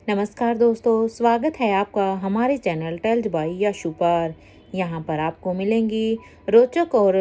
नमस्कार दोस्तों, स्वागत है आपका हमारे चैनल टेल्स बाय यशु पर। यहाँ पर आपको मिलेंगी रोचक और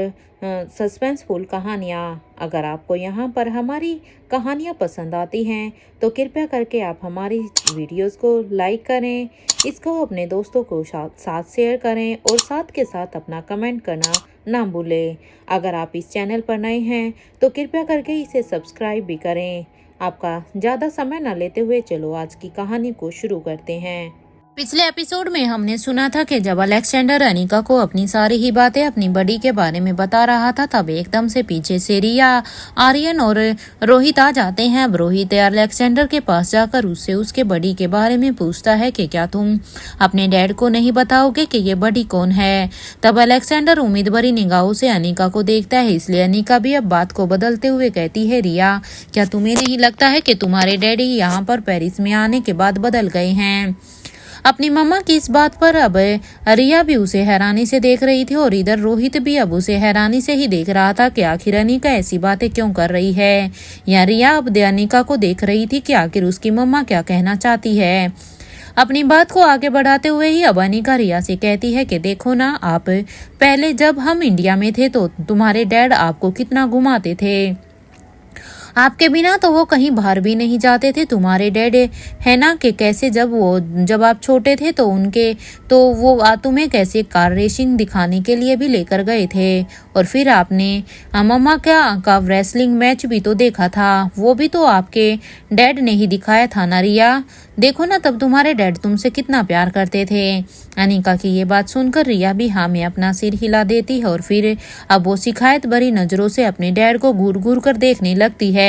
सस्पेंसफुल कहानियाँ। अगर आपको यहाँ पर हमारी कहानियाँ पसंद आती हैं तो कृपया करके आप हमारी वीडियोस को लाइक करें, इसको अपने दोस्तों को साथ शेयर करें और साथ के साथ अपना कमेंट करना ना भूलें। अगर आप इस चैनल पर नए हैं तो कृपया करके इसे सब्सक्राइब भी करें। आपका ज़्यादा समय न लेते हुए चलो आज की कहानी को शुरू करते हैं। पिछले एपिसोड में हमने सुना था कि जब अलेक्जेंडर अनीका को अपनी सारी ही बातें अपनी बड़ी के बारे में बता रहा था, तब एकदम से पीछे से रिया, आर्यन और रोहित आ जाते हैं। अब रोहित अलेक्जेंडर के पास जाकर उससे उसके बड़ी के बारे में पूछता है कि क्या तुम अपने डैड को नहीं बताओगे कि ये बड़ी कौन है। तब अलेक्जेंडर उम्मीद भरी निगाहों से अनीका को देखता है, इसलिए अनीका भी अब बात को बदलते हुए कहती है, रिया, क्या तुम्हें नहीं लगता है कि तुम्हारे डैडी यहाँ पर पेरिस में आने के बाद बदल गए हैं। अपनी मम्मा की इस बात पर अब रिया भी उसे हैरानी से देख रही थी और इधर रोहित भी अब उसे हैरानी से ही देख रहा था कि आखिर अनीका ऐसी बातें क्यों कर रही है। या रिया अब अनीका को देख रही थी कि आखिर उसकी मम्मा क्या कहना चाहती है। अपनी बात को आगे बढ़ाते हुए ही अब अनीका रिया से कहती है कि देखो ना, आप पहले जब हम इंडिया में थे तो तुम्हारे डैड आपको कितना घुमाते थे, आपके बिना तो वो कहीं बाहर भी नहीं जाते थे। तुम्हारे डैड है ना कि कैसे जब आप छोटे थे तो वो तुम्हें कैसे कार रेसिंग दिखाने के लिए भी लेकर गए थे। और फिर आपने मम्मा का रेसलिंग मैच भी तो देखा था, वो भी तो आपके डैड ने ही दिखाया था ना रिया। देखो ना, तब तुम्हारे डैड तुमसे कितना प्यार करते थे। अनीका की ये बात सुनकर रिया भी हाँ में अपना सिर हिला देती है और फिर अब वो शिकायत भरी नजरों से अपने डैड को घूर घूर कर देखने लगती है।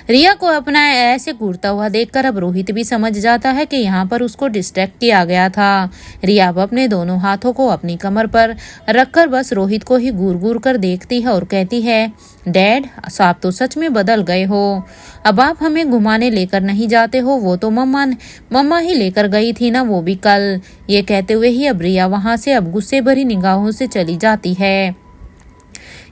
रिया को अपना ऐसे घूरता हुआ देखकर अब रोहित भी समझ जाता है कि यहाँ पर उसको डिस्ट्रैक्ट किया गया था। रिया अब अपने दोनों हाथों को अपनी कमर पर रखकर बस रोहित को ही घूर घूर कर देखती है और कहती है, डैड, आप तो सच में बदल गए हो। अब आप हमें घुमाने लेकर नहीं जाते हो, वो तो मम्मा ही लेकर गई थी ना, वो भी कल। ये कहते हुए ही अब रिया वहां से अब गुस्से भरी निगाहों से चली जाती है।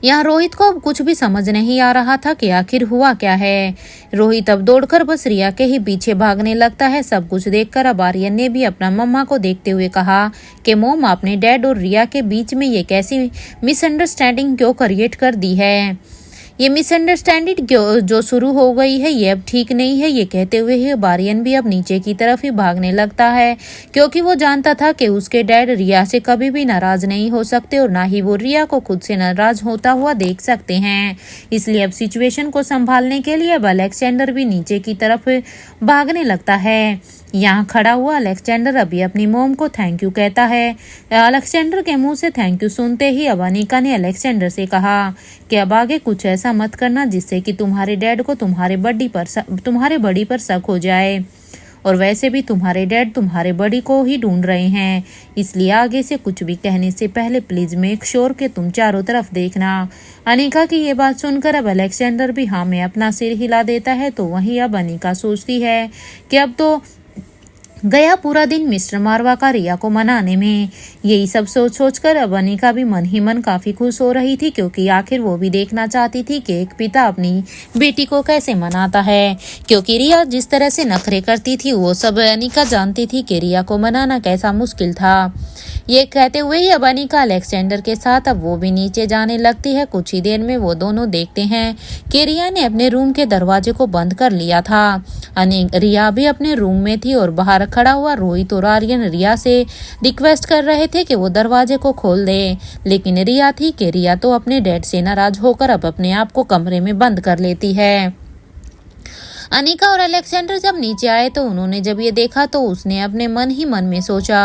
यहाँ रोहित को अब कुछ भी समझ नहीं आ रहा था कि आखिर हुआ क्या है। रोहित अब दौड़कर बस रिया के ही पीछे भागने लगता है। सब कुछ देखकर अब आर्यन ने भी अपना मम्मा को देखते हुए कहा कि मोम, आपने डैड और रिया के बीच में ये कैसी मिसअंडरस्टैंडिंग क्यों क्रिएट कर दी है। ये मिसअंडरस्टैंडिंग जो शुरू हो गई है ये अब ठीक नहीं है। ये कहते हुए ही आर्यन भी अब नीचे की तरफ ही भागने लगता है, क्योंकि वो जानता था कि उसके डैड रिया से कभी भी नाराज नहीं हो सकते और ना ही वो रिया को खुद से नाराज होता हुआ देख सकते हैं। इसलिए अब सिचुएशन को संभालने के लिए अब अलेक्जेंडर भी नीचे की तरफ भागने लगता है। यहाँ खड़ा हुआ अलेक्जेंडर अभी अपनी मोम को थैंक यू कहता है। अलेक्जेंडर के मुंह से थैंक यू सुनते ही अब अनीका ने अलेक्जेंडर से कहा कि अब आगे कुछ ऐसा मत करना जिससे कि तुम्हारे डैड को तुम्हारे बड़ी पर शक हो जाए। और वैसे भी तुम्हारे डैड तुम्हारे बड़ी को ही ढूंढ रहे हैं, इसलिए आगे से कुछ भी कहने से पहले प्लीज मेक श्योर कि तुम चारों तरफ देखना। अनीका की ये बात सुनकर अब अलेक्जेंडर भी हाँ में अपना सिर हिला देता है। तो वहीं अब अनीका सोचती है कि अब तो गया पूरा दिन मिस्टर मारवा का रिया को मनाने में। यही सब सोचकर अब अनीका भी मन ही मन काफी खुश हो रही थी, क्योंकि आखिर वो भी देखना चाहती थी कि एक पिता अपनी बेटी को कैसे मनाता है। क्योंकि रिया जिस तरह से नखरे करती थी वो सब अनीका जानती थी कि रिया को मनाना कैसा मुश्किल था। ये कहते हुए ही अब अनीका अलेक्जेंडर के साथ अब वो भी नीचे जाने लगती है। कुछ ही देर में वो दोनों देखते हैं कि रिया ने अपने रूम के दरवाजे को बंद कर लिया था। रिया भी अपने रूम में थी और बाहर खड़ा हुआ रोहित और आर्यन रिया से रिक्वेस्ट कर रहे थे कि वो दरवाजे को खोल दे, लेकिन रिया तो अपने डैड से नाराज होकर अब अपने आप को कमरे में बंद कर लेती है। अनीका और अलेक्जेंडर जब नीचे आए तो उन्होंने जब ये देखा तो उसने अपने मन ही मन में सोचा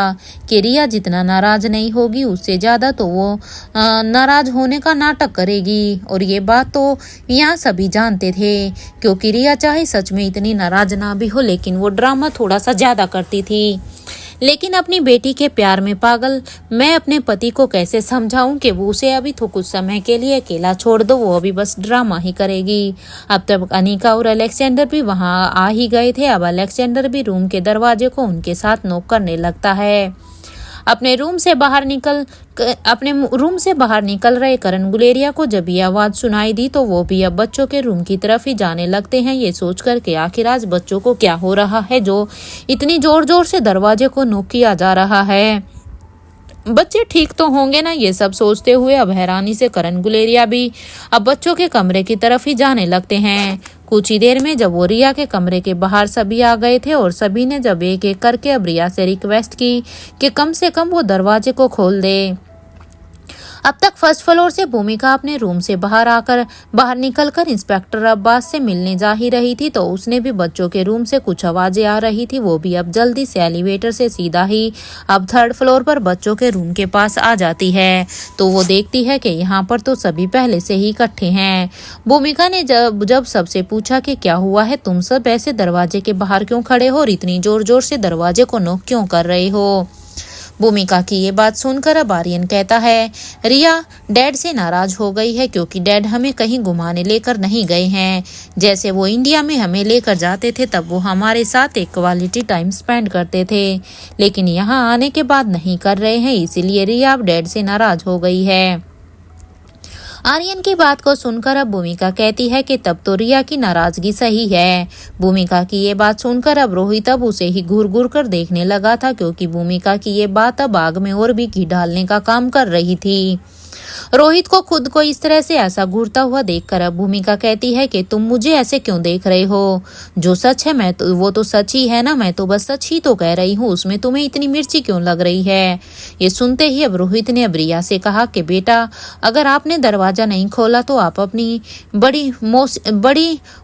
कि रिया जितना नाराज नहीं होगी उससे ज्यादा तो वो नाराज होने का नाटक करेगी। और ये बात तो यहाँ सभी जानते थे, क्योंकि रिया चाहे सच में इतनी नाराज ना भी हो लेकिन वो ड्रामा थोड़ा सा ज्यादा करती थी। लेकिन अपनी बेटी के प्यार में पागल मैं अपने पति को कैसे समझाऊं कि वो उसे अभी तो कुछ समय के लिए अकेला छोड़ दो, वो अभी बस ड्रामा ही करेगी। अब तक अनीका और अलेक्जेंडर भी वहां आ ही गए थे। अब अलेक्जेंडर भी रूम के दरवाजे को उनके साथ नॉक करने लगता है। अपने रूम से बाहर निकल रहे करण गुलेरिया को जब ये आवाज सुनाई दी तो वो भी अब बच्चों के रूम की तरफ ही जाने लगते हैं, ये सोचकर कि आखिर आज बच्चों को क्या हो रहा है जो इतनी जोर जोर से दरवाजे को नॉक किया जा रहा है। बच्चे ठीक तो होंगे ना, ये सब सोचते हुए अब हैरानी से करण गुलेरिया भी अब बच्चों के कमरे की तरफ ही जाने लगते हैं। कुछ ही देर में जब वो रिया के कमरे के बाहर सभी आ गए थे और सभी ने जब एक एक करके अब रिया से रिक्वेस्ट की कि कम से कम वो दरवाजे को खोल दे। अब तक फर्स्ट फ्लोर से भूमिका अपने रूम से बाहर निकलकर इंस्पेक्टर अब्बास से मिलने जा ही रही थी तो उसने भी बच्चों के रूम से कुछ आवाजें आ रही थी। वो भी अब जल्दी से एलिवेटर से सीधा ही अब थर्ड फ्लोर पर बच्चों के रूम के पास आ जाती है तो वो देखती है कि यहाँ पर तो सभी पहले से ही इकट्ठे हैं। भूमिका ने जब सबसे पूछा कि क्या हुआ है, तुम सब ऐसे दरवाजे के बाहर क्यों खड़े हो और इतनी जोर जोर से दरवाजे को नॉक क्यों कर रहे हो। भूमिका की ये बात सुनकर अब आर्यन कहता है, रिया डैड से नाराज हो गई है क्योंकि डैड हमें कहीं घुमाने लेकर नहीं गए हैं। जैसे वो इंडिया में हमें लेकर जाते थे तब वो हमारे साथ एक क्वालिटी टाइम स्पेंड करते थे, लेकिन यहाँ आने के बाद नहीं कर रहे हैं, इसीलिए रिया अब डैड से नाराज हो गई है। आर्यन की बात को सुनकर अब भूमिका कहती है कि तब तो रिया की नाराजगी सही है। भूमिका की ये बात सुनकर अब रोहित अब उसे ही घूर घूर कर देखने लगा था क्योंकि भूमिका की ये बात अब आग में और भी घी डालने का काम कर रही थी। रोहित को खुद को इस तरह से ऐसा घूरता हुआ देखकर अब भूमिका कहती है कि तुम मुझे ऐसे क्यों देख रहे हो, जो सच है वो तो सच ही है ना, मैं तो बस सच ही तो कह रही हूँ, उसमें तुम्हें इतनी मिर्ची क्यों लग रही है। ये सुनते ही अब रोहित ने अब रिया से कहा कि बेटा अगर आपने दरवाजा नहीं खोला तो आप अपनी बड़ी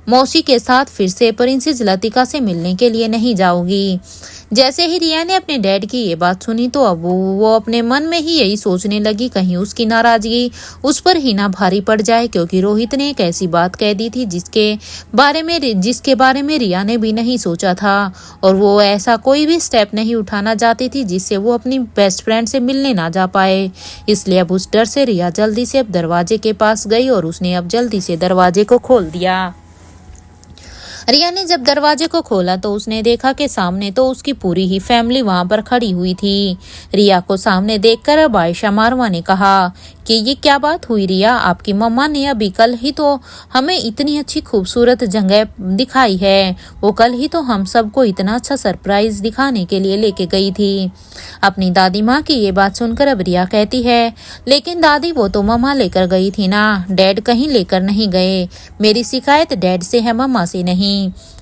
मौसी के साथ फिर से प्रिंसेस लतिका से मिलने के लिए नहीं जाओगी। जैसे ही रिया ने अपने डैड की ये बात सुनी तो अब वो अपने मन में ही यही सोचने लगी कहीं उसकी नाराजगी उस पर ही ना भारी पड़ जाए क्योंकि रोहित ने एक ऐसी बात कह दी थी जिसके बारे में रिया ने भी नहीं सोचा था और वो ऐसा कोई भी स्टेप नहीं उठाना चाहती थी जिससे वो अपनी बेस्ट फ्रेंड से मिलने ना जा पाए। इसलिए अब उस डर से रिया जल्दी से अब दरवाजे के पास गई और उसने अब जल्दी से दरवाजे को खोल दिया। रिया ने जब दरवाजे को खोला तो उसने देखा कि सामने तो उसकी पूरी ही फैमिली वहां पर खड़ी हुई थी। रिया को सामने देखकर अब आयशा मारवा ने कहा कि ये क्या बात हुई रिया, आपकी मम्मा ने अभी कल ही तो हमें इतनी अच्छी खूबसूरत जगह दिखाई है, वो कल ही तो हम सबको इतना अच्छा सरप्राइज दिखाने के लिए लेके गई थी। अपनी दादी माँ की ये बात सुनकर अब रिया कहती है, लेकिन दादी वो तो मम्मा लेकर गई थी ना, डैड कहीं लेकर नहीं गए, मेरी शिकायत डैड से है मम्मा से नहीं।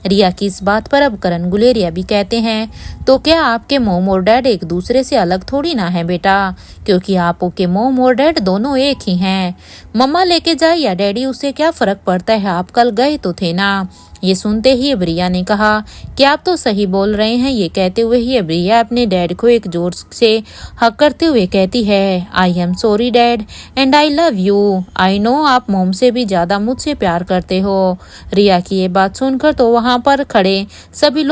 रिया की इस बात पर अब करण गुलेरिया भी कहते हैं, तो क्या आपके मोम और डैड एक दूसरे से अलग थोड़ी ना है बेटा, क्योंकि आपके मोम और डैड दोनों एक ही हैं। मम्मा लेके जाए या डैडी, उससे क्या फर्क पड़ता है, आप कल गए तो थे ना। ये सुनते ही अब रिया ने कहा कि आप तो सही बोल रहे हैं। ये कहते हुए ही अब रिया अपने डैड को एक जोर से हक करते हुए कहती है, I am sorry dad and I love you, I know आप मोम से भी ज्यादा मुझसे प्यार करते हो। रिया की ये बात सुनकर तो वहां पर खड़े सभी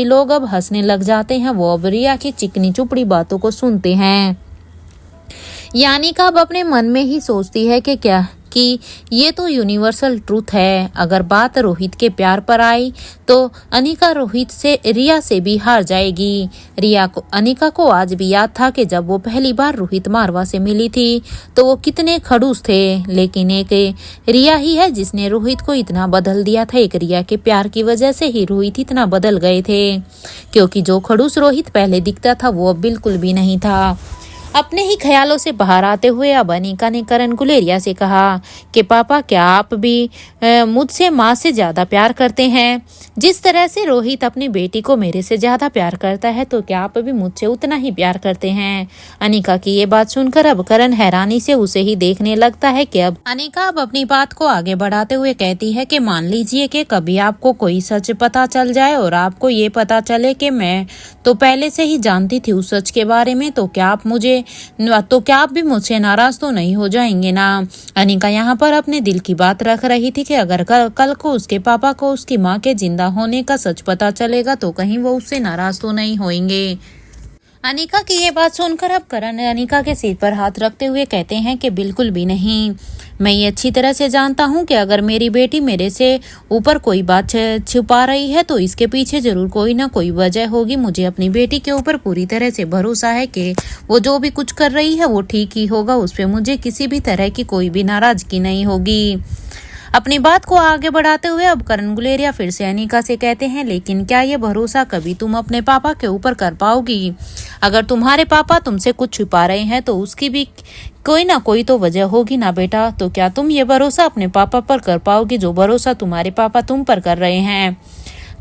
लोग अब हंसने लग जाते हैं। वो अब रिया की चिकनी चुपड़ी बातों को सुनते हैं। यानिका अब अपने मन में ही सोचती है कि ये तो यूनिवर्सल ट्रूथ है। अगर बात रोहित के प्यार पर आई तो अनिका रोहित से रिया से भी हार जाएगी। अनिका को आज भी याद था कि जब वो पहली बार रोहित मारवा से मिली थी तो वो कितने खड़ूस थे, लेकिन एक रिया ही है जिसने रोहित को इतना बदल दिया था। एक रिया के प्यार की वजह से ही रोहित इतना बदल गए थे, क्योंकि जो खड़ूस रोहित पहले दिखता था वो अब बिल्कुल भी नहीं था। अपने ही ख्यालों से बाहर आते हुए अब अनिका ने करण गुलेरिया से कहा कि पापा क्या आप भी मुझसे माँ से ज्यादा प्यार करते हैं? जिस तरह से रोहित अपनी बेटी को मेरे से ज्यादा प्यार करता है तो क्या आप भी मुझसे उतना ही प्यार करते हैं? अनिका की ये बात सुनकर अब करण हैरानी से उसे ही देखने लगता है कि अब अनिका अब अपनी बात को आगे बढ़ाते हुए कहती है कि मान लीजिए कि कभी आपको कोई सच पता चल जाए और आपको ये पता चले कि मैं तो पहले से ही जानती थी उस सच के बारे में, तो क्या आप भी मुझसे नाराज तो नहीं हो जाएंगे ना? अनिका यहाँ पर अपने दिल की बात रख रही थी कि अगर कल को उसके पापा को उसकी माँ के जिंदा होने का सच पता चलेगा तो कहीं वो उससे नाराज तो नहीं होंगे। अनिका की ये बात सुनकर अब करण अनिका के सिर पर हाथ रखते हुए कहते हैं कि बिल्कुल भी नहीं, मैं ये अच्छी तरह से जानता हूँ कि अगर मेरी बेटी मेरे से ऊपर कोई बात छुपा रही है तो इसके पीछे जरूर कोई ना कोई वजह होगी। मुझे अपनी बेटी के ऊपर पूरी तरह से भरोसा है कि वो जो भी कुछ कर रही है वो ठीक ही होगा, उस पर मुझे किसी भी तरह की कोई भी नाराजगी नहीं होगी। अपनी बात को आगे बढ़ाते हुए अब करण गुलेरिया फिर से अनिका से कहते हैं, लेकिन क्या ये भरोसा कभी तुम अपने पापा के ऊपर कर पाओगी? अगर तुम्हारे पापा तुमसे कुछ छुपा रहे हैं तो उसकी भी कोई ना कोई तो वजह होगी ना बेटा। तो क्या तुम ये भरोसा अपने पापा पर कर पाओगी जो भरोसा तुम्हारे पापा तुम पर कर रहे हैं?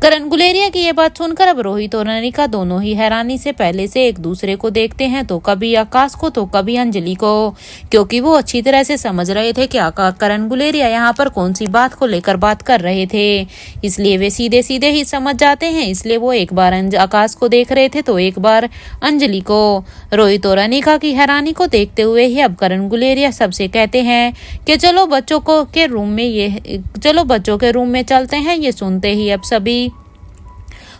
करण गुलेरिया की ये बात सुनकर अब रोहित और अनिका दोनों ही हैरानी से पहले से एक दूसरे को देखते हैं, तो कभी आकाश को तो कभी अंजलि को, क्योंकि वो अच्छी तरह से समझ रहे थे कि करण गुलेरिया यहाँ पर कौन सी बात को लेकर बात कर रहे थे। इसलिए वे सीधे सीधे ही समझ जाते हैं। इसलिए वो एक बार आकाश को देख रहे थे तो एक बार अंजलि को। रोहित और अनिका की हैरानी को देखते हुए ही अब करण गुलेरिया सबसे कहते हैं कि चलो बच्चों के रूम में चलते हैं। ये सुनते ही अब सभी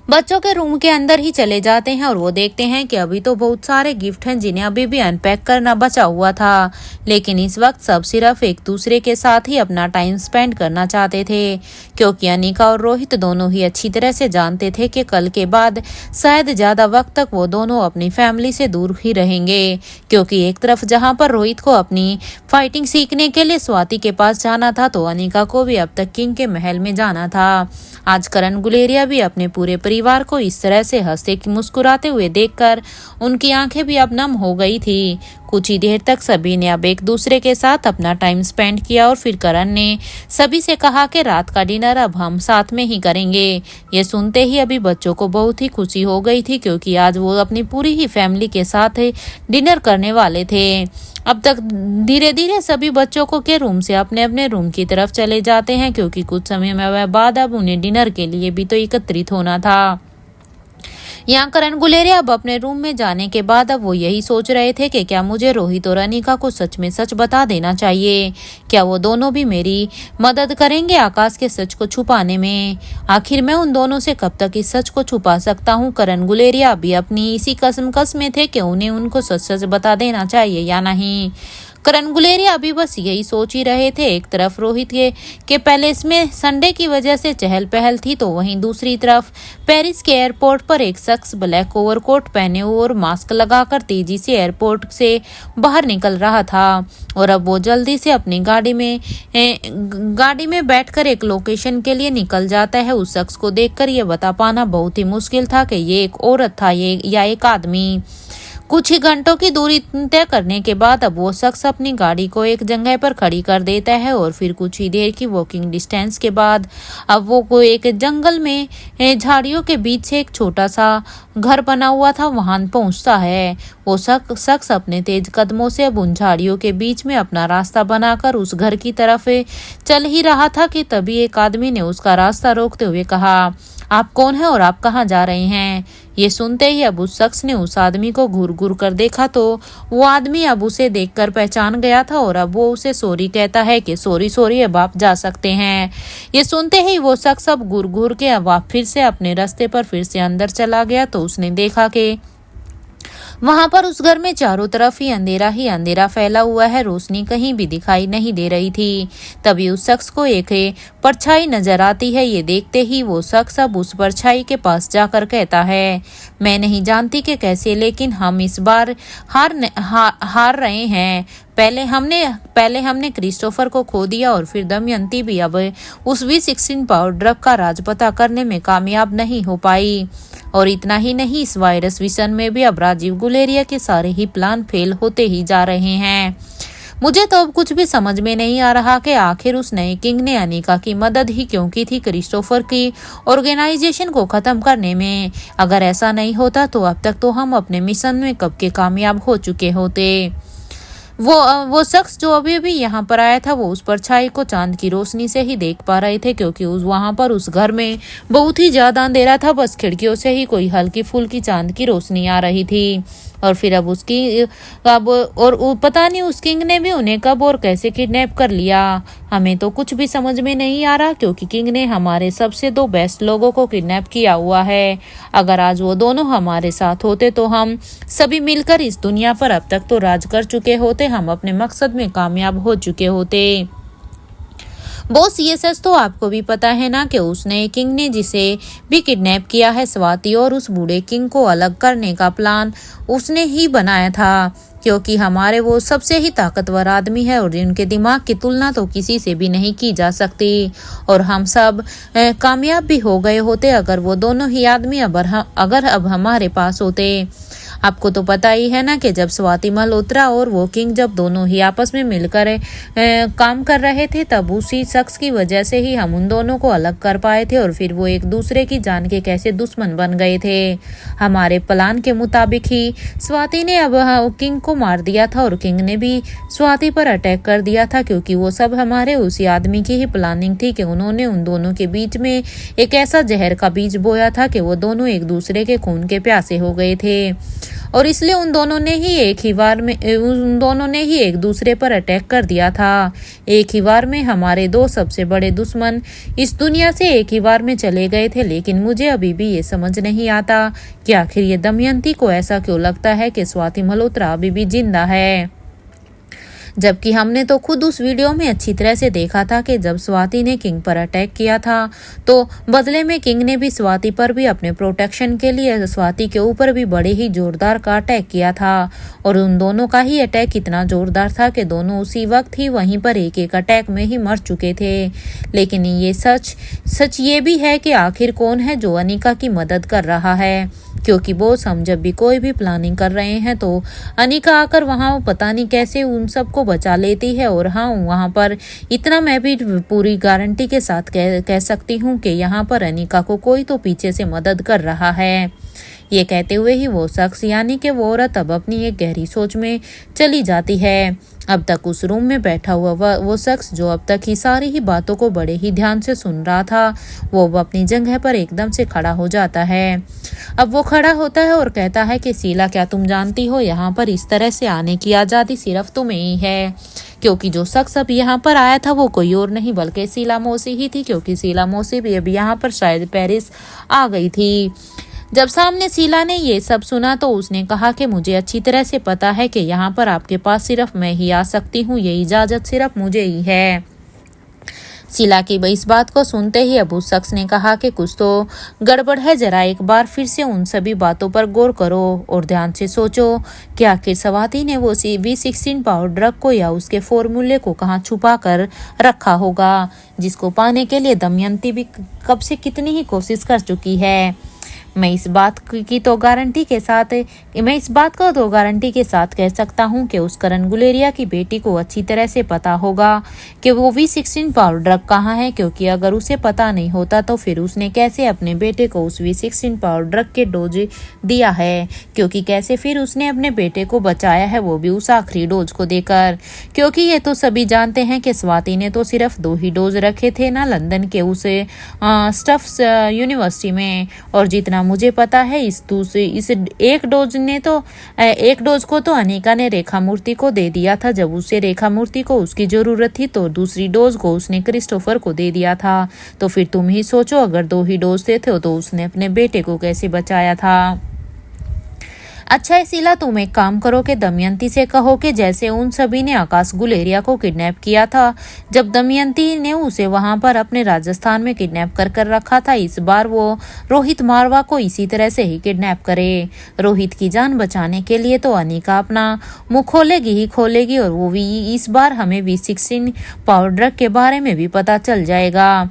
बच्चों के रूम के अंदर ही चले जाते हैं और वो देखते हैं कि अभी तो बहुत सारे गिफ्ट हैं जिन्हें अभी भी अनपैक करना बचा हुआ था, लेकिन इस वक्त सब सिर्फ एक दूसरे के साथ ही अपना टाइम स्पेंड करना चाहते थे, क्योंकि अनिका और रोहित दोनों ही अच्छी तरह से जानते थे कि कल के बाद शायद ज्यादा वक्त तक वो दोनों अपनी फैमिली से दूर ही रहेंगे। क्योंकि एक तरफ जहाँ पर रोहित को अपनी फाइटिंग सीखने के लिए स्वाति के पास जाना था तो अनिका को भी अब तक किंग के महल में जाना था। आज करण गुलेरिया भी अपने पूरे परिवार को इस तरह से हंसते मुस्कुराते हुए देखकर उनकी आंखें भी अब नम हो गई थी। कुछ ही देर तक सभी ने अब एक दूसरे के साथ अपना टाइम स्पेंड किया और फिर करण ने सभी से कहा कि रात का डिनर अब हम साथ में ही करेंगे। ये सुनते ही अभी बच्चों को बहुत ही खुशी हो गई थी, क्योंकि आज वो अपनी पूरी ही फैमिली के साथ डिनर करने वाले थे। अब तक धीरे धीरे सभी बच्चों को के रूम से अपने अपने रूम की तरफ चले जाते हैं, क्योंकि कुछ समय में बाद अब उन्हें डिनर के लिए भी तो एकत्रित होना था। यहाँ करण गुलेरिया अब अपने रूम में जाने के बाद अब वो यही सोच रहे थे कि क्या मुझे रोहित और अनिका को सच में सच बता देना चाहिए? क्या वो दोनों भी मेरी मदद करेंगे आकाश के सच को छुपाने में? आखिर मैं उन दोनों से कब तक इस सच को छुपा सकता हूँ? करण गुलेरिया अभी अपनी इसी कसम में थे कि उन्हें उनको सच सच बता देना चाहिए या नहीं। करण गुलेरिया अभी बस यही सोच ही रहे थे। एक तरफ रोहित के पैलेस में संडे की वजह से चहल पहल थी, तो वहीं दूसरी तरफ पेरिस के एयरपोर्ट पर एक शख्स ब्लैक ओवरकोट पहने हुए और मास्क लगाकर तेजी से एयरपोर्ट से बाहर निकल रहा था। और अब वो जल्दी से अपनी गाड़ी में बैठकर एक लोकेशन के लिए निकल जाता है। उस शख्स को देखकर ये बता पाना बहुत ही मुश्किल था कि ये एक औरत था या एक आदमी। कुछ ही घंटों की दूरी तय करने के बाद अब वो शख्स अपनी गाड़ी को एक जगह पर खड़ी कर देता है और फिर कुछ ही देर की वॉकिंग डिस्टेंस के बाद अब वो कोई एक जंगल में झाड़ियों के बीच से एक छोटा सा घर बना हुआ था वहां पहुंचता है। वो शख्स अपने तेज कदमों से अब उन झाड़ियों के बीच में अपना रास्ता बनाकर उस घर की तरफ चल ही रहा था कि तभी एक आदमी ने उसका रास्ता रोकते हुए कहा, आप कौन है और आप कहाँ जा रहे हैं? ये सुनते ही अब उस शख्स ने उस आदमी को घूर घूर कर देखा तो वो आदमी अब उसे देखकर पहचान गया था और अब वो उसे सॉरी कहता है कि सॉरी अब आप जा सकते हैं। ये सुनते ही वो शख्स अब घूर घूर के अब आप फिर से अपने रास्ते पर फिर से अंदर चला गया तो उसने देखा कि वहां पर उस घर में चारों तरफ ही अंधेरा फैला हुआ है। रोशनी कहीं भी दिखाई नहीं दे रही थी। तभी उस शख्स को एक परछाई नजर आती है। ये देखते ही वो शख्स अब उस परछाई के पास जाकर कहता है, मैं नहीं जानती कि कैसे, लेकिन हम इस बार हार रहे हैं। पहले हमने क्रिस्टोफर को खो दिया और फिर दमयंती भी अब उस V16 पावर ड्रग का राज पता करने में कामयाब नहीं हो पाई। और इतना ही नहीं, इस वायरस विषन में भी अब राजीव गुलेरिया के सारे ही प्लान फेल होते ही जा रहे हैं। मुझे तो अब कुछ भी समझ में नहीं आ रहा कि आखिर उस नए किंग ने अनिका की मदद ही क्यों की थी क्रिस्टोफर की ऑर्गेनाइजेशन को खत्म करने में। अगर ऐसा नहीं होता तो अब तक तो हम अपने मिशन में कब के कामयाब हो चुके होते। वो शख्स जो अभी भी यहाँ पर आया था वो उस परछाई को चांद की रोशनी से ही देख पा रहे थे, क्योंकि वहां पर उस घर में बहुत ही ज्यादा अंधेरा था। बस खिड़कियों से ही कोई हल्की फुल्की चांद की रोशनी आ रही थी। और फिर पता नहीं उस किंग ने भी उन्हें कब और कैसे किडनैप कर लिया। हमें तो कुछ भी समझ में नहीं आ रहा, क्योंकि किंग ने हमारे सबसे 2 बेस्ट लोगों को किडनैप किया हुआ है। अगर आज वो दोनों हमारे साथ होते तो हम सभी मिलकर इस दुनिया पर अब तक तो राज कर चुके होते, हम अपने मकसद में कामयाब हो चुके होते। बॉस, ये सच तो आपको भी पता है ना कि उसने किंग ने जिसे भी किडनैप किया है स्वाति और उस बूढ़े किंग को अलग करने का प्लान उसने ही बनाया था, क्योंकि हमारे वो सबसे ही ताकतवर आदमी है और उनके दिमाग की तुलना तो किसी से भी नहीं की जा सकती। और हम सब कामयाब भी हो गए होते अगर वो दोनों ही आदमी अगर अब हमारे पास होते। आपको तो पता ही है ना कि जब स्वाति मल्होत्रा और वो किंग जब दोनों ही आपस में मिलकर काम कर रहे थे, तब उसी शख्स की वजह से ही हम उन दोनों को अलग कर पाए थे और फिर वो एक दूसरे की जान के कैसे दुश्मन बन गए थे। हमारे प्लान के मुताबिक ही स्वाति ने अब किंग को मार दिया था और किंग ने भी स्वाति पर अटैक कर दिया था, क्योंकि वो सब हमारे उसी आदमी की ही प्लानिंग थी कि उन्होंने उन दोनों के बीच में एक ऐसा जहर का बीज बोया था कि वो दोनों एक दूसरे के खून के प्यासे हो गए थे और इसलिए उन दोनों ने ही एक दूसरे पर अटैक कर दिया था। एक ही बार में हमारे 2 सबसे बड़े दुश्मन इस दुनिया से एक ही बार में चले गए थे, लेकिन मुझे अभी भी ये समझ नहीं आता कि आखिर ये दमयंती को ऐसा क्यों लगता है कि स्वाति मल्होत्रा अभी भी जिंदा है, जबकि हमने तो खुद उस वीडियो में अच्छी तरह से देखा था कि जब स्वाति ने किंग पर अटैक किया था तो बदले में किंग ने भी स्वाति पर भी अपने प्रोटेक्शन के लिए स्वाति के ऊपर भी बड़े ही जोरदार का अटैक किया था। और उन दोनों का ही अटैक इतना जोरदार था कि दोनों उसी वक्त ही वहीं पर एक एक अटैक में ही मर चुके थे। लेकिन ये सच ये भी है कि आखिर कौन है जो अनिका की मदद कर रहा है, क्योंकि बॉस, हम जब भी कोई भी प्लानिंग कर रहे हैं तो अनिका आकर वहाँ पता नहीं कैसे उन सबको बचा लेती है। और हाँ, वहाँ पर इतना मैं भी पूरी गारंटी के साथ कह सकती हूँ कि यहाँ पर अनिका को कोई तो पीछे से मदद कर रहा है। ये कहते हुए ही वो शख्स यानी कि वो औरत अब अपनी एक गहरी सोच में चली जाती है। अब तक उस रूम में बैठा हुआ वो शख्स जो अब तक ही सारी ही बातों को बड़े ही ध्यान से सुन रहा था, वो अपनी जगह पर एकदम से खड़ा हो जाता है। अब वो खड़ा होता है और कहता है कि शीला, क्या तुम जानती हो यहाँ पर इस तरह से आने की आज़ादी सिर्फ तुम्हें ही है, क्योंकि जो शख्स अब यहाँ पर आया था वो कोई और नहीं बल्कि शीला मौसी ही थी, क्योंकि शीला मौसी भी अब यहाँ पर शायद पेरिस आ गई थी। जब सामने शीला ने ये सब सुना तो उसने कहा कि मुझे अच्छी तरह से पता है कि यहाँ पर आपके पास सिर्फ मैं ही आ सकती हूँ, ये इजाज़त सिर्फ मुझे ही है। शीला की इस बात को सुनते ही अब उस शख्स ने कहा कि कुछ तो गड़बड़ है, जरा एक बार फिर से उन सभी बातों पर गौर करो और ध्यान से सोचो कि आखिर स्वाति ने वो V16 पाउडर ड्रग को या उसके फॉर्मूले को कहाँ छुपा कर रखा होगा, जिसको पाने के लिए दमयंती भी कब से कितनी ही कोशिश कर चुकी है। मैं इस बात को तो गारंटी के साथ कह सकता हूँ कि उस करण गुलेरिया की बेटी को अच्छी तरह से पता होगा कि वो V16 पाउडर ड्रग कहाँ है, क्योंकि अगर उसे पता नहीं होता तो फिर उसने कैसे अपने बेटे को उस V16 पाउडर ड्रग के डोज दिया है, क्योंकि कैसे फिर उसने अपने बेटे को बचाया है, वो भी उस आखिरी डोज को देकर। क्योंकि ये तो सभी जानते हैं कि स्वाति ने तो सिर्फ 2 ही डोज रखे थे ना लंदन के उसे स्टफ्स यूनिवर्सिटी में, और जितना मुझे पता है इस एक डोज को तो अनिका ने रेखा मूर्ति को दे दिया था जब उसे रेखा मूर्ति को उसकी जरूरत थी, तो दूसरी डोज को उसने क्रिस्टोफर को दे दिया था। तो फिर तुम ही सोचो, अगर 2 ही डोज थे तो उसने अपने बेटे को कैसे बचाया था। अच्छा शीला, तुम एक काम करो कि दमयंती से कहो कि जैसे उन सभी ने आकाश गुलेरिया को किडनैप किया था, जब दमयंती ने उसे वहां पर अपने राजस्थान में किडनैप कर रखा था, इस बार वो रोहित मारवा को इसी तरह से ही किडनैप करे। रोहित की जान बचाने के लिए तो अनिका अपना मुंह खोलेगी और वो भी इस बार हमें V16 पाउडर ड्रग के बारे में भी पता चल जाएगा।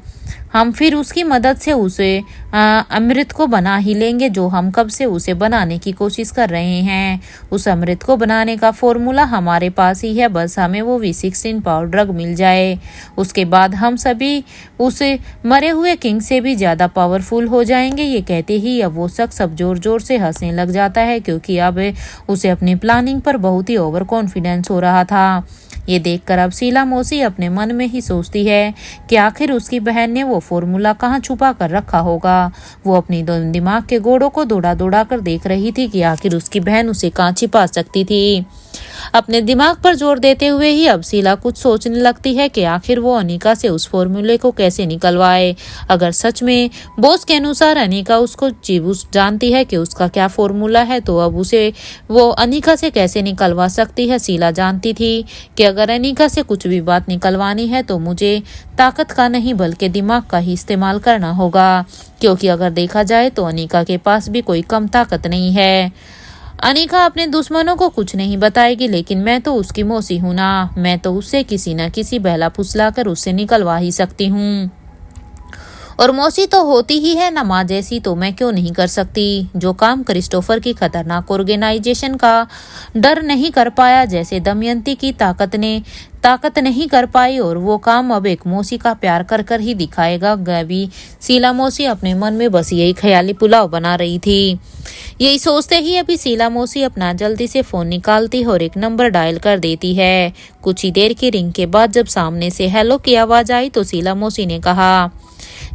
हम फिर उसकी मदद से उसे अमृत को बना ही लेंगे, जो हम कब से उसे बनाने की कोशिश कर रहे हैं। उस अमृत को बनाने का फॉर्मूला हमारे पास ही है, बस हमें वो V16 पाउडर ड्रग मिल जाए। उसके बाद हम सभी उस मरे हुए किंग से भी ज़्यादा पावरफुल हो जाएंगे। ये कहते ही अब वो शख्स अब जोर जोर से हंसने लग जाता है, क्योंकि अब उसे अपनी प्लानिंग पर बहुत ही ओवर कॉन्फिडेंस हो रहा था। ये देखकर अब शीला मौसी अपने मन में ही सोचती है कि आखिर उसकी बहन ने वो फॉर्मूला कहाँ छुपा कर रखा होगा। वो अपनी दिमाग के गोड़ों को दौड़ा दौड़ा कर देख रही थी कि आखिर उसकी बहन उसे कहाँ छिपा सकती थी। अपने दिमाग पर जोर देते हुए ही अब शीला कुछ सोचने लगती है कि आखिर वो अनिका से उस फॉर्मूले को कैसे निकलवाए। अगर सच में बॉस के अनुसार अनिका उसको जानती है कि उसका क्या फॉर्मूला है, तो अब उसे वो अनिका से कैसे निकलवा सकती है। शीला जानती थी कि अगर अनिका से कुछ भी बात निकलवानी है तो मुझे ताकत का नहीं बल्कि दिमाग का ही इस्तेमाल करना होगा, क्योंकि अगर देखा जाए तो अनिका के पास भी कोई कम ताकत नहीं है। अनिका अपने दुश्मनों को कुछ नहीं बताएगी, लेकिन मैं तो उसकी मौसी हूं ना, मैं तो उससे किसी न किसी बहला फुसला कर उससे निकलवा ही सकती हूँ। और मौसी तो होती ही है ना माँ जैसी, तो मैं क्यों नहीं कर सकती। जो काम क्रिस्टोफर की खतरनाक ऑर्गेनाइजेशन का डर नहीं कर पाया, जैसे दमयंती की ताकत नहीं कर पाई, और वो काम अब एक मौसी का प्यार कर कर ही दिखाएगा गैबी। शीला मौसी अपने मन में बस यही ख्याली पुलाव बना रही थी। यही सोचते ही अभी शीला मौसी अपना जल्दी से फोन निकालती और एक नंबर डायल कर देती है। कुछ ही देर की रिंग के बाद जब सामने से हेलो की आवाज आई तो शीला मौसी ने कहा,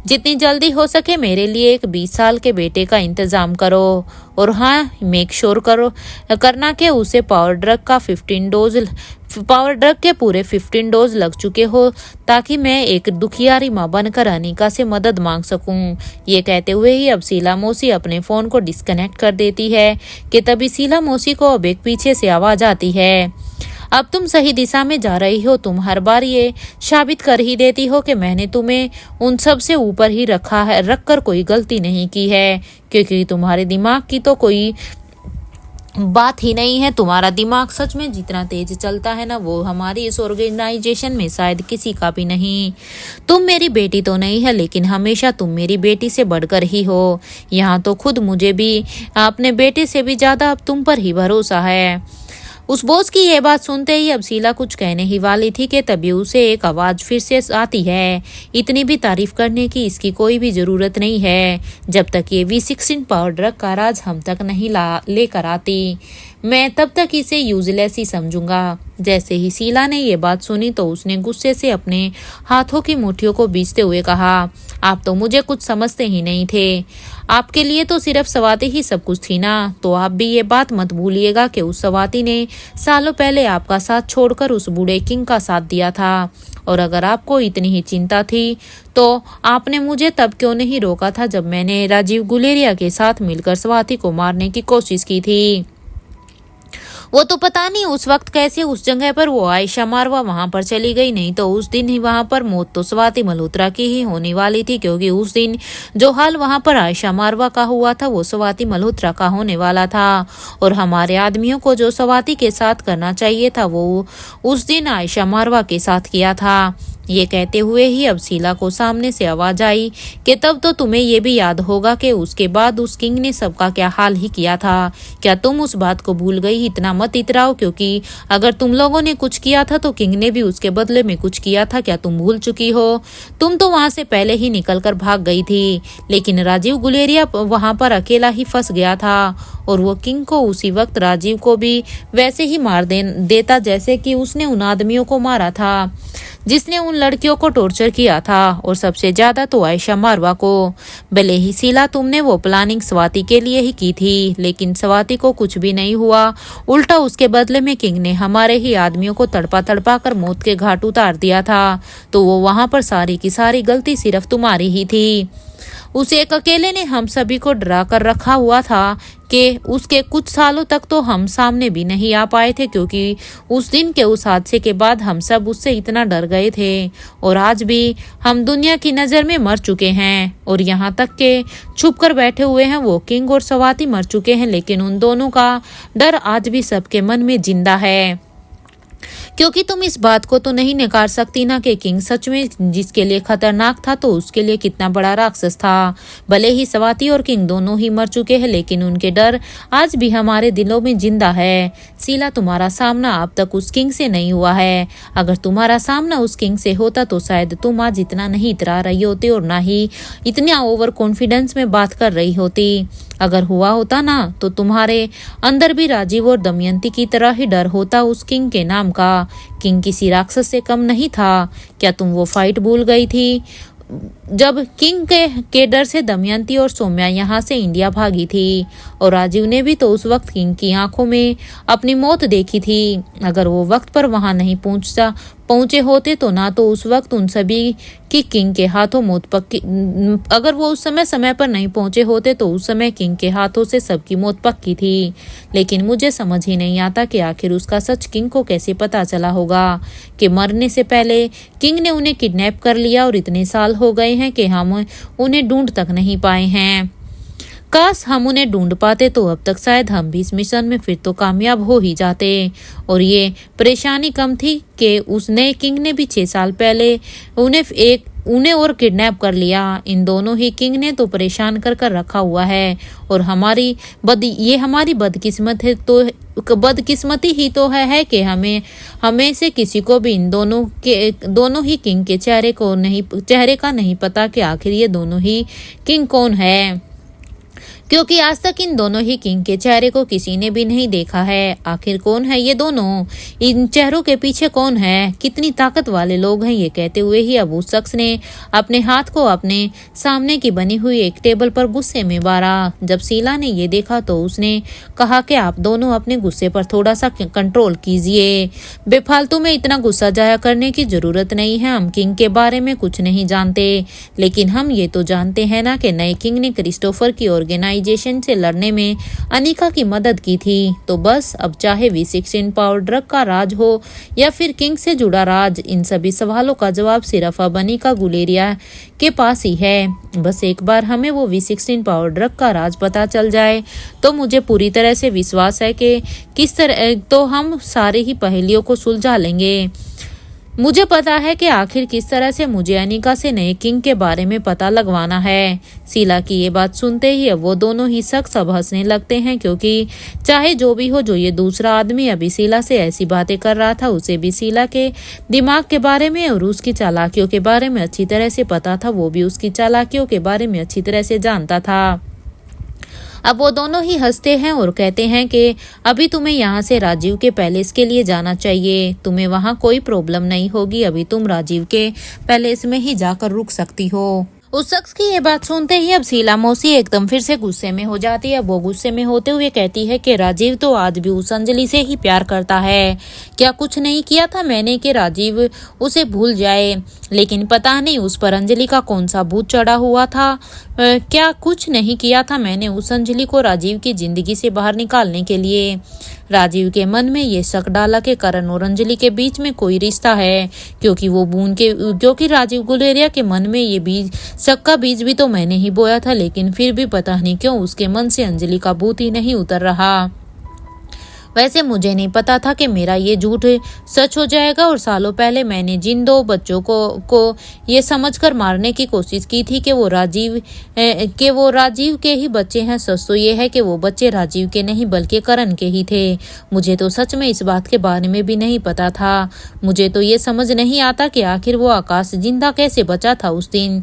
जितनी जल्दी हो सके मेरे लिए एक 20 साल के बेटे का इंतजाम करो, और हाँ मेक श्योर करना कि उसे पावर ड्रग के पूरे 15 डोज लग चुके हो, ताकि मैं एक दुखियारी माँ बनकर अनिका से मदद मांग सकूं। ये कहते हुए ही अब शीला मौसी अपने फोन को डिस्कनेक्ट कर देती है कि तभी शीला मौसी को अब एक पीछे से आवाज आती है, अब तुम सही दिशा में जा रही हो। तुम हर बार ये साबित कर ही देती हो कि मैंने तुम्हें उन सब से ऊपर ही रखकर कोई गलती नहीं की है, क्योंकि तुम्हारे दिमाग की तो कोई बात ही नहीं है। तुम्हारा दिमाग सच में जितना तेज चलता है ना, वो हमारी इस ऑर्गेनाइजेशन में शायद किसी का भी नहीं। तुम मेरी बेटी तो नहीं है, लेकिन हमेशा तुम मेरी बेटी से बढ़कर ही हो। यहाँ तो खुद मुझे भी अपने बेटे से भी ज्यादा अब तुम पर ही भरोसा है। उस बॉस की यह बात सुनते ही अब शीला कुछ कहने ही वाली थी कि तभी उसे एक आवाज फिर से आती है, इतनी भी तारीफ करने की इसकी कोई भी जरूरत नहीं है। जब तक ये V16 पावर ड्रग का राज हम तक नहीं लेकर आती, मैं तब तक इसे यूजलेस ही समझूंगा। जैसे ही शीला ने ये बात सुनी तो उसने गुस्से से अपने हाथों की मुट्ठियों को बीचते हुए कहा, आप तो मुझे कुछ समझते ही नहीं थे। आपके लिए तो सिर्फ स्वाति ही सब कुछ थी ना, तो आप भी ये बात मत भूलिएगा कि उस स्वाति ने सालों पहले आपका साथ छोड़कर उस बूढ़े किंग का साथ दिया था। और अगर आपको इतनी ही चिंता थी तो आपने मुझे तब क्यों नहीं रोका था जब मैंने राजीव गुलेरिया के साथ मिलकर स्वाति को मारने की कोशिश की थी। वो तो पता नहीं उस वक्त कैसे उस जगह पर वो आयशा मारवा वहां पर चली गई, नहीं तो उस दिन ही वहां पर मौत तो स्वाति मल्होत्रा की ही होने वाली थी, क्योंकि उस दिन जो हाल वहां पर आयशा मारवा का हुआ था वो स्वाति मल्होत्रा का होने वाला था। और हमारे आदमियों को जो स्वाति के साथ करना चाहिए था वो उस दिन आयशा मारवा के साथ किया था। ये कहते हुए ही अब शीला को सामने से आवाज आई कि तब तो तुम्हें ये भी याद होगा कि उसके बाद उस किंग ने सबका क्या हाल ही किया था। क्या तुम उस बात को भूल गई? इतना मत इतराओ, क्योंकि अगर तुम लोगों ने कुछ किया था तो किंग ने भी उसके बदले में कुछ किया था। क्या तुम भूल चुकी हो? तुम तो वहां से पहले ही निकलकर भाग गई थी, लेकिन राजीव गुलेरिया वहां पर अकेला ही फंस गया था, और वो किंग को उसी वक्त राजीव को भी वैसे ही मार देता जैसे कि उसने उन आदमियों को मारा था जिसने उन लड़कियों को टॉर्चर किया था, और सबसे ज्यादा तो आयशा मारवा को। भले ही शीला तुमने वो प्लानिंग स्वाति के लिए ही की थी, लेकिन स्वाति को कुछ भी नहीं हुआ। उल्टा उसके बदले में किंग ने हमारे ही आदमियों को तड़पा तड़पा कर मौत के घाट उतार दिया था। तो वो वहां पर सारी की सारी गलती सिर्फ तुम्हारी ही थी। उस एक अकेले ने हम सभी को डरा कर रखा हुआ था कि उसके कुछ सालों तक तो हम सामने भी नहीं आ पाए थे, क्योंकि उस दिन के उस हादसे के बाद हम सब उससे इतना डर गए थे। और आज भी हम दुनिया की नज़र में मर चुके हैं, और यहाँ तक के छुप कर बैठे हुए हैं वो किंग और स्वाति मर चुके हैं, लेकिन उन दोनों का डर आज भी सबके मन में जिंदा है। क्योंकि तुम इस बात को तो नहीं नकार सकती ना कि किंग सच में जिसके लिए खतरनाक था तो उसके लिए कितना बड़ा राक्षस था। भले ही स्वाति और किंग दोनों ही मर चुके हैं, लेकिन उनके डर आज भी हमारे दिलों में जिंदा है। शीला, तुम्हारा सामना अब तक उस किंग से नहीं हुआ है। अगर तुम्हारा सामना उस किंग से होता तो शायद तुम आज इतना नहीं इतरा रही होती और ना ही इतना ओवर कॉन्फिडेंस में बात कर रही होती। अगर हुआ होता ना तो तुम्हारे अंदर भी राजीव और दमयंती की तरह ही डर होता उस किंग के नाम का। किंग किसी राक्षस से कम नहीं था। क्या तुम वो फाइट भूल गई थी जब किंग के डर से दमयंती और सौम्या यहाँ से इंडिया भागी थी? और राजीव ने भी तो उस वक्त किंग की आंखों में अपनी मौत देखी थी। अगर वो वक्त पर वहां नहीं पहुंचे होते तो ना तो उस वक्त उन सभी की किंग के हाथों मौत पक्की, अगर वो उस समय पर नहीं पहुंचे होते तो उस समय किंग के हाथों से सबकी मौत पक्की थी। लेकिन मुझे समझ ही नहीं आता कि आखिर उसका सच किंग को कैसे पता चला होगा कि मरने से पहले किंग ने उन्हें किडनैप कर लिया और इतने साल हो गए हैं कि हम उन्हें ढूंढ तक नहीं पाए हैं। काश हम उन्हें ढूंढ पाते तो अब तक शायद हम भी इस मिशन में फिर तो कामयाब हो ही जाते। और ये परेशानी कम थी कि उसने किंग ने भी 6 साल पहले उन्हें और किडनैप कर लिया। इन दोनों ही किंग ने तो परेशान कर रखा हुआ है। और हमारी बदकिस्मती ही तो है कि हमें से किसी को भी इन दोनों ही किंग के चेहरे का नहीं पता कि आखिर ये दोनों ही किंग कौन है, क्योंकि आज तक इन दोनों ही किंग के चेहरे को किसी ने भी नहीं देखा है। आखिर कौन है ये दोनों? इन चेहरों के पीछे कौन है? कितनी ताकत वाले लोग हैं? ये कहते हुए ही अब उस शख्स ने अपने हाथ को अपने सामने की बनी हुई एक टेबल पर गुस्से में मारा। जब शीला ने ये देखा तो उसने कहा कि आप दोनों अपने गुस्से पर थोड़ा सा कंट्रोल कीजिए। बेफालतू में इतना गुस्सा जाया करने की जरूरत नहीं है। हम किंग के बारे में कुछ नहीं जानते, लेकिन हम ये तो जानते हैं ना कि नए किंग ने क्रिस्टोफर की ऑर्गेनाइजेशन से लड़ने में अनिका की मदद की थी। तो बस अब चाहे V16 पावर ड्रग का राज हो या फिर किंग से जुड़ा राज, इन सभी सवालों का जवाब सिर्फ अब अनिका गुलेरिया के पास ही है। बस एक बार हमें वो V16 पावर ड्रग का राज पता चल जाए तो मुझे पूरी तरह से विश्वास है कि किस तरह तो हम सारे ही पहेलियों को सुलझा लेंगे। मुझे पता है कि आखिर किस तरह से मुझे अनिका से नए किंग के बारे में पता लगवाना है। शीला की ये बात सुनते ही अब वो दोनों ही शख्स अब हंसने लगते हैं, क्योंकि चाहे जो भी हो, जो ये दूसरा आदमी अभी शीला से ऐसी बातें कर रहा था, उसे भी शीला के दिमाग के बारे में और उसकी चालाकियों के बारे में अच्छी तरह से पता था। वो भी उसकी चालाकियों के बारे में अच्छी तरह से जानता था। अब वो दोनों ही हंसते हैं और कहते हैं कि अभी तुम्हें यहाँ से राजीव के पैलेस के लिए जाना चाहिए। तुम्हें वहाँ कोई प्रॉब्लम नहीं होगी। अभी तुम राजीव के पैलेस में ही जाकर रुक सकती हो। उस शख्स की ये बात सुनते ही अब शीला मौसी एकदम फिर से गुस्से में हो जाती है। वो गुस्से में होते हुए कहती है कि राजीव तो आज भी उस अंजलि से ही प्यार करता है। क्या कुछ नहीं किया था मैंने कि राजीव उसे भूल जाए? लेकिन पता नहीं उस पर अंजलि का कौन सा भूत चढ़ा हुआ था। क्या कुछ नहीं किया था मैंने उस अंजलि को राजीव की जिंदगी से बाहर निकालने के लिए? राजीव के मन में ये शक डाला कि करण और अंजलि के बीच में कोई रिश्ता है, क्योंकि राजीव गुलेरिया के मन में ये शक का बीज भी तो मैंने ही बोया था। लेकिन फिर भी पता नहीं क्यों उसके मन से अंजलि का भूत ही नहीं उतर रहा। वैसे मुझे नहीं पता था कि मेरा ये झूठ सच हो जाएगा। और सालों पहले मैंने जिन 2 बच्चों को ये समझकर मारने की कोशिश की थी कि वो राजीव के ही बच्चे हैं, सच तो ये है कि वो बच्चे राजीव के नहीं बल्कि करण के ही थे। मुझे तो सच में इस बात के बारे में भी नहीं पता था। मुझे तो ये समझ नहीं आता कि आखिर वो आकाश जिंदा कैसे बचा था उस दिन।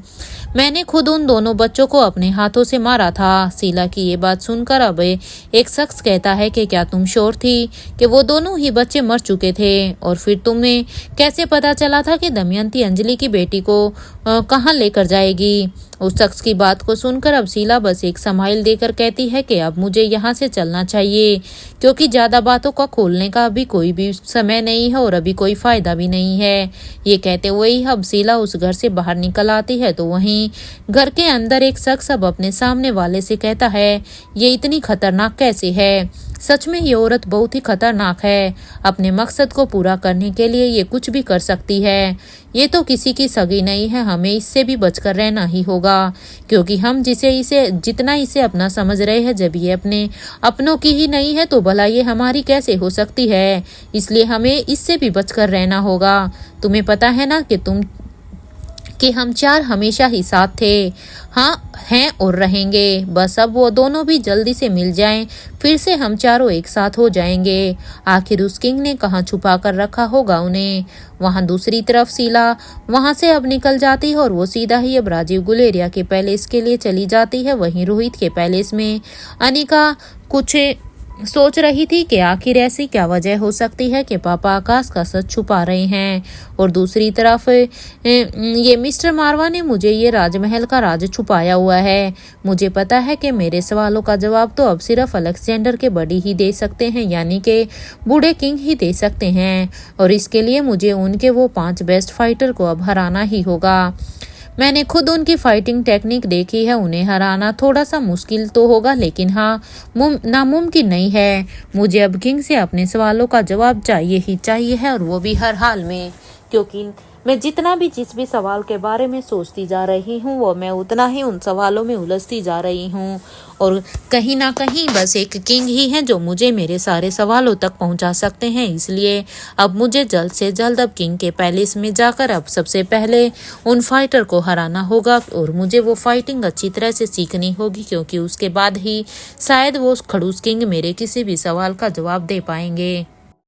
मैंने खुद उन दोनों बच्चों को अपने हाथों से मारा था। शीला की ये बात सुनकर अब एक शख्स कहता है कि क्या तुम श्योर थी कि वो दोनों ही बच्चे मर चुके थे? और फिर तुम्हें कैसे पता चला था कि दमयंती अंजलि की बेटी को कहाँ लेकर जाएगी? उस शख्स की बात को सुनकर अब शीला बस एक स्माइल देकर कहती है कि अब मुझे यहाँ से चलना चाहिए, क्योंकि ज्यादा बातों का खोलने का अभी कोई भी समय नहीं है और अभी कोई फायदा भी नहीं है। ये कहते हुए ही अब शीला उस घर से बाहर निकल आती है तो वहीं घर के अंदर एक शख्स अब अपने सामने वाले से कहता है, ये इतनी खतरनाक कैसे है? सच में ये औरत बहुत ही खतरनाक है। अपने मकसद को पूरा करने के लिए ये कुछ भी कर सकती है। ये तो किसी की सगी नहीं है। हमें इससे भी बचकर रहना ही होगा, क्योंकि हम जितना इसे अपना समझ रहे हैं, जब ये अपनों की ही नहीं है तो भला ये हमारी कैसे हो सकती है? इसलिए हमें इससे भी बचकर रहना होगा। तुम्हें पता है ना कि कि हम चार हमेशा ही साथ थे, हाँ हैं और रहेंगे। बस अब वो दोनों भी जल्दी से मिल जाएं, फिर से हम चारों एक साथ हो जाएंगे। आखिर उस किंग ने कहाँ छुपा कर रखा होगा उन्हें। वहाँ दूसरी तरफ शीला वहाँ से अब निकल जाती है और वो सीधा ही अब राजीव गुलेरिया के पैलेस के लिए चली जाती है। वहीं रोहित के पैलेस में अनिका कुछ सोच रही थी कि आखिर ऐसी क्या वजह हो सकती है कि पापा आकाश का सच छुपा रहे हैं। और दूसरी तरफ ये मिस्टर मारवा ने मुझे ये राजमहल का राज छुपाया हुआ है। मुझे पता है कि मेरे सवालों का जवाब तो अब सिर्फ अलेक्जेंडर के बड़ी ही दे सकते हैं, यानी कि बूढ़े किंग ही दे सकते हैं। और इसके लिए मुझे उनके वो 5 बेस्ट फाइटर को अब हराना ही होगा। मैंने खुद उनकी फाइटिंग टेक्निक देखी है। उन्हें हराना थोड़ा सा मुश्किल तो होगा, लेकिन हाँ नामुमकिन नहीं है। मुझे अब किंग से अपने सवालों का जवाब चाहिए ही चाहिए है, और वो भी हर हाल में। क्योंकि मैं जिस भी सवाल के बारे में सोचती जा रही हूँ, वो मैं उतना ही उन सवालों में उलझती जा रही हूँ। और कहीं ना कहीं बस एक किंग ही है जो मुझे मेरे सारे सवालों तक पहुँचा सकते हैं। इसलिए अब मुझे जल्द से जल्द अब किंग के पैलेस में जाकर अब सबसे पहले उन फाइटर को हराना होगा, और मुझे वो फाइटिंग अच्छी तरह से सीखनी होगी, क्योंकि उसके बाद ही शायद वो खड़ूस किंग मेरे किसी भी सवाल का जवाब दे पाएंगे।